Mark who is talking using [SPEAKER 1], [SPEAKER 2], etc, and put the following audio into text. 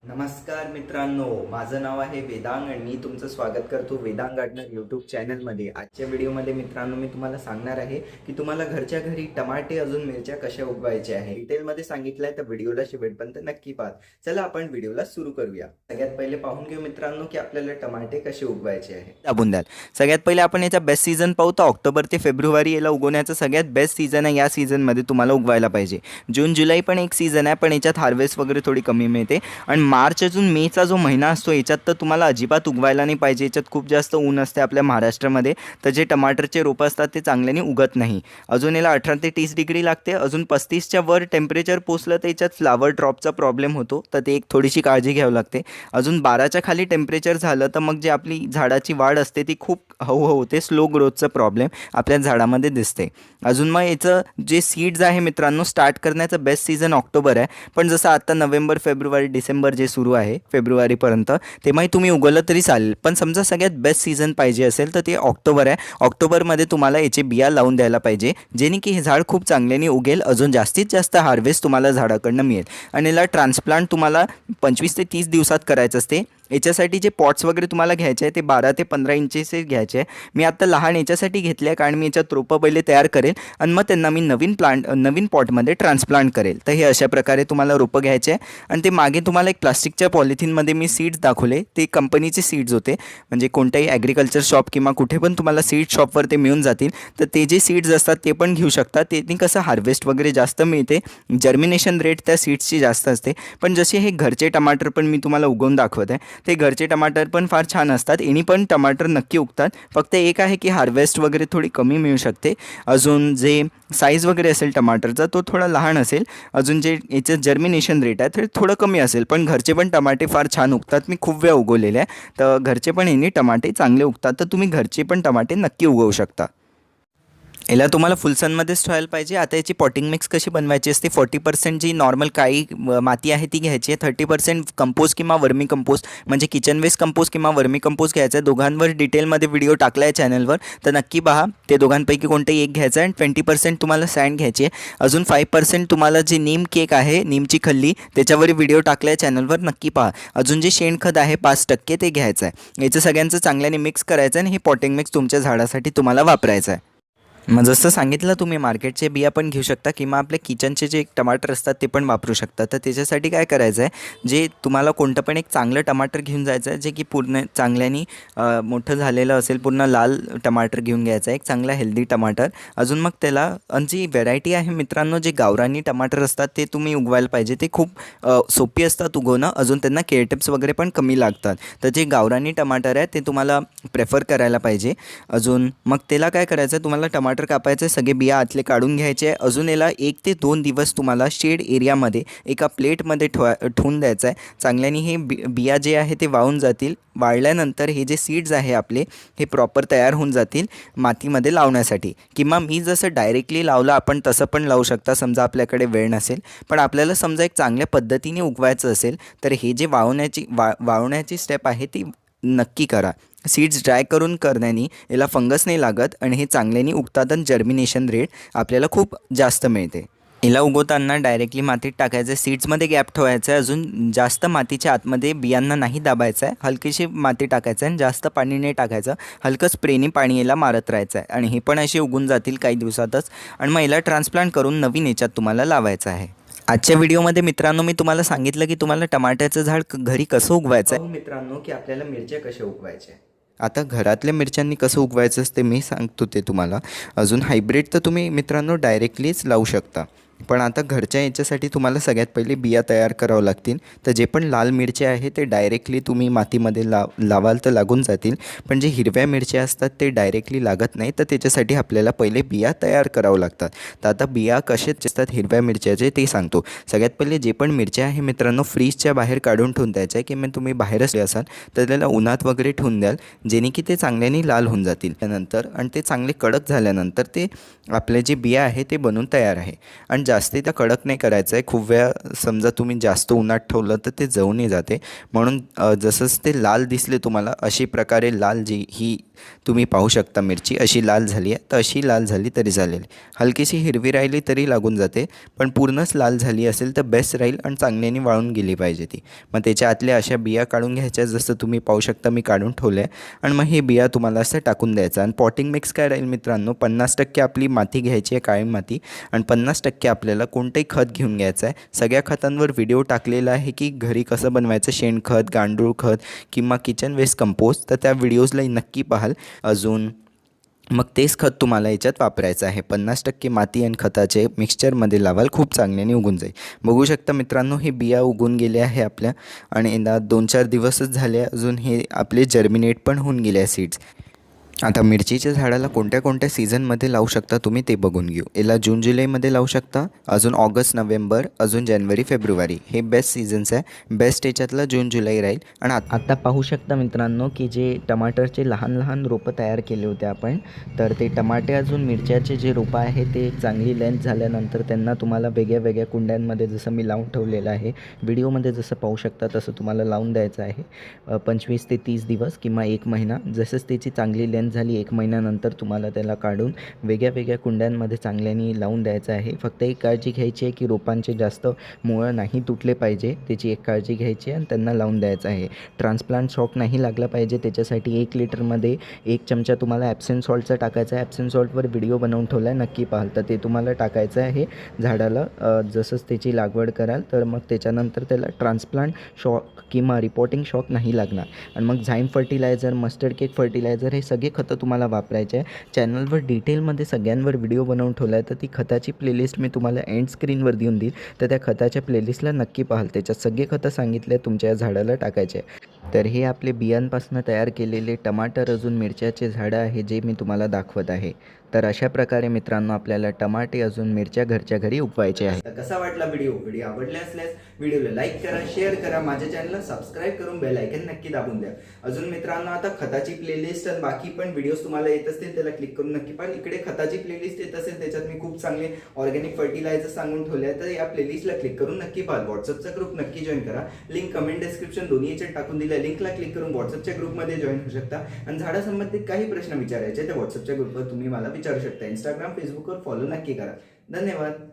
[SPEAKER 1] नमस्कार मित्रांनो, माझं नाव आहे वेदांग आणि मी तुमचं स्वागत करतो वेदांग गार्डनर यूट्यूब चॅनलमध्ये. आजच्या व्हिडिओमध्ये मित्रांनो मी तुम्हाला सांगणार आहे की तुम्हाला घरच्या घरी टमाटे अजून मिरच्या कशा उगवायच्या आहे. डिटेलमध्ये सांगितलं आहे तर व्हिडिओला शेवटपर्यंत नक्की पहा. चला आपण व्हिडिओला सुरू करूया. सगळ्यात पहिले पाहून घेऊ मित्रांनो की आपल्याला टमाटे कसे उगवायचे आहे.
[SPEAKER 2] दाबून द्याल. सगळ्यात पहिले आपण याचा बेस्ट सीझन पाहू तर ऑक्टोबर ते फेब्रुवारी याला उगवण्याचा सगळ्यात बेस्ट सीझन आहे. या सीझनमध्ये तुम्हाला उगवायला पाहिजे. जून जुलै पण एक सीझन आहे, पण याच्यात हार्वेस्ट वगैरे थोडी कमी मिळते. आणि मार्च अजून मेचा जो महिना असतो याच्यात तर तुम्हाला अजिबात उगवायला नाही पाहिजे. याच्यात खूप जास्त ऊन असते आपल्या महाराष्ट्रामध्ये, तर जे टमाटरचे रोपं असतात ते चांगल्याने उगत नाही. अजून याला 18 ते 30 डिग्री लागते. अजून 35च्या वर टेम्परेचर पोचलं तर याच्यात फ्लावर ड्रॉपचा प्रॉब्लेम होतो, तर ते एक थोडीशी काळजी घ्यावी लागते. अजून 12च्या खाली टेम्परेचर झालं तर मग जे आपली झाडाची वाढ असते ती खूप हळूहळू होते. स्लो ग्रोथचा प्रॉब्लेम आपल्या झाडामध्ये दिसते. अजून मग याचं जे सीड्स आहे मित्रांनो, स्टार्ट करण्याचं बेस्ट सीझन ऑक्टोबर आहे. पण जसं आता नोव्हेंबर फेब्रुवारी डिसेंबर जे सुरू आहे फेब्रुवारीपर्यंत, तेव्हाही तुम्ही उगवलं तरी चालेल. पण समजा सगळ्यात बेस्ट सीझन पाहिजे असेल तर ते ऑक्टोबर आहे. ऑक्टोबरमध्ये तुम्हाला याचे बिया लावून द्यायला पाहिजे, जेणे की हे झाड खूप चांगल्याने उगेल. अजून जास्तीत जास्त हार्वेस्ट तुम्हाला झाडाकडनं मिळेल. आणि याला ट्रान्सप्लांट तुम्हाला 25 ते 30 दिवसात करायचं असते. याच्यासाठी जे पॉट्स वगैरे तुम्हाला घ्यायचे आहे ते 12 ते 15 इंचेचे घ्यायचे आहे. मी आत्ता लहान याच्यासाठी घेतले आहे, कारण मी याच्यात रोपं पहिले तयार करेल आणि मग त्यांना मी नवीन पॉटमध्ये ट्रान्सप्लांट करेल. तर हे अशा प्रकारे तुम्हाला रोपं घ्यायचे आहे. आणि ते मागे तुम्हाला एक प्लास्टिकच्या पॉलिथिनमध्ये मी सीड्स दाखवले, ते कंपनीचे सीड्स होते. म्हणजे कोणत्याही ॲग्रिकल्चर शॉप किंवा कुठे पण तुम्हाला सीड शॉपवर ते मिळून जातील. तर ते जे सीड्स असतात ते पण घेऊ शकता. ते कसं हार्वेस्ट वगैरे जास्त मिळते, जर्मिनेशन रेट त्या सीड्सची जास्त असते. पण जसे हे घरचे टमाटर पण मी तुम्हाला उगवून दाखवत आहे, ते घरचे टमाटर पण फार छान असतात. यांनी पण टमाटर नक्की उगतात. फक्त एक आहे की हार्वेस्ट वगैरे थोडी कमी मिळू शकते. अजून जे साईज वगैरे असेल टमाटरचा तो थोडा लहान असेल. अजून जे याचं जर्मिनेशन रेट आहे ते थोडं कमी असेल. पण घरचे पण टमाटे फार छान उगतात. मी खूप वेळा उगवलेले आहे, तर घरचे पण यांनी टमाटे चांगले उगतात. तर तुम्ही घरचे पण टमाटे नक्की उगवू शकता. याला तुम्हाला फुल सनमध्येच ठेवायला पाहिजे. आता याची पॉटिंग मिक्स कशी बनवायची असते, 40% जी नॉर्मल काळी माती आहे ती घ्यायची आहे. 30% कंपोस्ट किंवा वर्मी कंपोस्ट, म्हणजे किचन वेस्ट कंपोस्ट किंवा वर्मी कंपोस्ट घ्यायचं आहे. दोघांवर डिटेलमध्ये व्हिडिओ टाकला आहे चॅनलवर, तर नक्की पहा. ते दोघांपैकी कोणतेही एक घ्यायचं आहे. आणि 20% तुम्हाला सँड घ्यायची आहे. अजून 5% तुम्हाला जे नीम केक आहे, नीमची खल्ली, त्याच्यावर व्हिडिओ टाकला आहे चॅनलवर, नक्की पहा. अजून जे शेणखत आहे 5% ते घ्यायचं आहे. याचं सगळ्यांचं चांगल्याने मिक्स करायचं आहे आणि हे पॉटिंग मिक्स तुमच्या झाडासाठी तुम्हाला वापरायचं आहे. मग जसं सांगितलं, तुम्ही मार्केटचे बिया पण घेऊ शकता किंवा आपले किचनचे जे टमाटर असतात ते पण वापरू शकता. तर त्याच्यासाठी काय करायचं आहे, जे तुम्हाला कोणतं पण एक चांगलं टमाटर घेऊन जायचं आहे, जे की पूर्ण चांगल्याने मोठं झालेलं असेल. पूर्ण लाल टमाटर घेऊन घ्यायचं आहे, एक चांगला हेल्दी टमाटर. अजून मग त्याला जी व्हेरायटी आहे मित्रांनो, जे गावरानी टमाटर असतात ते तुम्ही उगवायला पाहिजे. ते खूप सोपी असतात उगवणं. अजून त्यांना केअर टिप्स वगैरे पण कमी लागतात. तर जे गावरानी टमाटर आहे ते तुम्हाला प्रेफर करायला पाहिजे. अजून मग त्याला काय करायचं, तुम्हाला टमाटर कापायचे, सगळे बिया आतले काढून घ्यायचे. अजून याला 1 ते 2 दिवस तुम्हाला शेड एरियामध्ये एका प्लेटमध्ये ठेवून द्यायचं आहे. चांगल्याने हे बिया जे आहे ते वाळून जातील. वाळल्यानंतर हे जे सीड्स आहे आपले, हे प्रॉपर तयार होऊन जातील मातीमध्ये लावण्यासाठी. किंवा मी जसं डायरेक्टली लावलं आपण तसं पण लावू शकता, समजा आपल्याकडे वेळ नसेल. पण आपल्याला समजा एक चांगल्या पद्धतीने उगवायचं असेल तर हे जे वाळवण्याची स्टेप आहे ती नक्की करा. सीड्स ड्राय करून करण्याने याला फंगस नाही लागत आणि हे चांगल्याने उगतात आणि जर्मिनेशन रेट आपल्याला खूप जास्त मिळते. याला उगवताना डायरेक्टली मातीत टाकायचं आहे. सीड्समध्ये गॅप ठेवायचं आहे. अजून जास्त मातीच्या आतमध्ये बियांना नाही दाबायचं आहे. हलकीशी माती टाकायचं आहे आणि जास्त पाणी नाही टाकायचं. हलकं स्प्रेनी पाणी याला मारत राहायचं आहे आणि हे पण असे उगून जातील काही दिवसातच. आणि मग याला ट्रान्सप्लांट करून नवीन याच्यात तुम्हाला लावायचं आहे. आजच्या व्हिडिओमध्ये मित्रांनो मी तुम्हाला सांगितलं की तुम्हाला टमाट्याचं झाड घरी कसं उगवायचं आहे.
[SPEAKER 1] मित्रांनो की आपल्याला मिरच्या कशा उगवायच्या.
[SPEAKER 2] आता घरातल्या मिरच्यांनी कसं उगवायचं असते मी सांगतो ते तुम्हाला. अजून हायब्रिड तर तुम्ही मित्रांनो डायरेक्टलीच लावू शकता. पण आता घरच्या याच्यासाठी तुम्हाला सगळ्यात पहिले बिया तयार करावं लागतील. तर जे पण लाल मिरच्या आहे ते डायरेक्टली तुम्ही मातीमध्ये लावाल तर लागून जातील. पण जे हिरव्या मिरच्या असतात ते डायरेक्टली लागत नाही. तर त्याच्यासाठी आपल्याला पहिले बिया तयार करावं लागतात. तर आता बिया कसे असतात हिरव्या मिरच्याचे ते सांगतो. सगळ्यात पहिले जे पण मिरच्या आहे मित्रांनो, फ्रीजच्या बाहेर काढून ठेवून द्यायचं आहे. किंवा तुम्ही बाहेरच असाल तर त्याला उन्हात वगैरे ठेवून द्याल, जेणे की ते चांगल्याने लाल होऊन जातील. त्यानंतर आणि ते चांगले कडक झाल्यानंतर ते आपले जे बिया आहे ते बनून तयार आहे. आणि जास्त त्या कडक नाही करायचं आहे. खूप वेळा समजा तुम्ही जास्त उन्हात ठेवलं तर ते जळूनही जाते. म्हणून जसंच ते लाल दिसले तुम्हाला अशी प्रकारे लाल जी ही तुम्ही पाहू शकता मिरची अशी लाल झाली आहे, तर अशी लाल झाली तरी चालेल. हलकीशी हिरवी राहिली तरी लागून जाते, पण पूर्णच लाल झाली असेल तर बेस्ट राहील आणि चांगल्याने वाळून गेली पाहिजे ती. मग त्याच्या आतल्या अशा बिया काढून घ्यायच्या, जसं तुम्ही पाहू शकता मी काढून ठेवल्या. आणि मग हे बिया तुम्हाला असं टाकून द्यायचं. आणि पॉटिंग मिक्स काय राहील मित्रांनो, 50% आपली माती घ्यायची आहे, काळी माती, आणि 50% आपल्याला कोणतंही खत घेऊन घ्यायचं आहे. सगळ्या खतांवर व्हिडिओ टाकलेला आहे की घरी कसं बनवायचं, शेणखत, गांडूळ खत किंवा किचन वेस्ट कंपोस्ट, तर त्या व्हिडिओजला नक्की पाहाल. अजून मग तेच खत तुम्हाला याच्यात वापरायचं आहे. 50% माती आणि खताचे मिक्सचरमध्ये लावाल, खूप चांगल्याने उगून जाईल. बघू शकता मित्रांनो, हे बिया उगून गेले आहे आपल्या, आणि यंदा 2-4 दिवसच झाले, अजून हे आपले जर्मिनेट पण होऊन गेले आहे सीड्स. आता मिरचीच्या झाडाला कोणत्या कोणत्या सीझनमध्ये लावू शकता तुम्ही ते बघून घेऊ. याला जून जुलैमध्ये लावू शकता, अजून ऑगस्ट नोव्हेंबर, अजून जानेवारी फेब्रुवारी, हे बेस्ट सीझन्स आहे. बेस्ट याच्यातलं जून जुलै राहील. आणि आता पाहू शकता मित्रांनो की जे टमाटरचे लहान लहान रोपं तयार केले होते आपण, तर ते टमाटे अजून मिरच्याचे जे रोपं आहे ते चांगली लेंथ झाल्यानंतर त्यांना तुम्हाला वेगळ्या वेगळ्या कुंड्यांमध्ये, जसं मी लावून ठेवलेलं आहे व्हिडिओमध्ये जसं पाहू शकता तसं तुम्हाला लावून द्यायचं आहे. 25 ते 30 दिवस किंवा 1 महिना. जसंच त्याची चांगली लेंथ झाली 1 महिन्यानंतर तुम्हाला त्याला काढून वेगळ्या वेगळ्या कुंड्यांमध्ये चांगल्याने लावून द्यायचं आहे. फक्त एक काळजी घ्यायची आहे की रोपांचे जास्त मुळं नाही तुटले पाहिजे, त्याची एक काळजी घ्यायची आणि त्यांना लावून द्यायचं आहे. ट्रान्सप्लांट शॉक नाही लागला पाहिजे, त्याच्यासाठी 1 लिटरमध्ये 1 चमचा तुम्हाला ॲप्सम सॉल्टचा टाकायचा आहे. ॲप्सम सॉल्टवर व्हिडिओ बनवून ठेवला आहे, नक्की पाहाल. तर ते तुम्हाला टाकायचं आहे झाडाला. जसंच त्याची लागवड कराल तर मग त्याच्यानंतर त्याला ट्रान्सप्लांट शॉक किंवा रिपोर्टिंग शॉक नाही लागणार. आणि मग झाईम फर्टिलायझर, मस्टर्ड केक फर्टिलायझर, हे सगळे खतं तुम्हाला वापरायचे आहे. चॅनलवर डिटेलमध्ये सगळ्यांवर व्हिडिओ बनवून ठेवला आहे, तर ती खताची प्लेलिस्ट मी तुम्हाला एंड स्क्रीनवर देऊन देईल. तर त्या खताच्या प्लेलिस्टला नक्की पाहाल, त्याच्यात सगळे खतं सांगितले तुमच्या या झाडाला टाकायचे. तर हे आपले बियांपासून तयार केलेले टमाटर अजून मिरच्याचे झाडं आहे, जे मी तुम्हाला दाखवत आहे. तर अशा प्रकारे मित्रांनो आपल्याला टमाटे अजून मिरच्या घरच्या घरी उगवायचे आहे.
[SPEAKER 1] तर कसा वाटला व्हिडिओ आवडले असल्यास व्हिडिओला लाईक करा, शेअर करा, माझ्या चॅनलला सबस्क्राईब करून बेल आयकन नक्की दाबून द्या. अजून मित्रांनो आता खताची प्लेलिस्ट आणि बाकी पण व्हिडिओज तुम्हाला येत असतील त्याला क्लिक करून नक्की पहा. इकडे खताची प्लेलिस्ट येत असेल, त्याच्यात मी खूप चांगले ऑर्गॅनिक फर्टिलायझर सांगून ठेवले आहे, तर या प्लेलिस्टला क्लिक करून नक्की पहा. व्हॉट्सअपचा ग्रुप नक्की जॉईन करा, लिंक कमेंट डिस्क्रिप्शन दोन्ही याच्यात टाकून दिल्या. लिंकला क्लिक करून व्हॉट्सअपच्या ग्रुपमध्ये जॉईन होऊ शकता. आणि झाडासंबंधित काही प्रश्न विचारायचे तर व्हॉट्सअपच्या ग्रुपवर तुम्ही मला विचारू शकता. इंस्टाग्राम, फेसबुकवर फॉलो नक्की करा. धन्यवाद.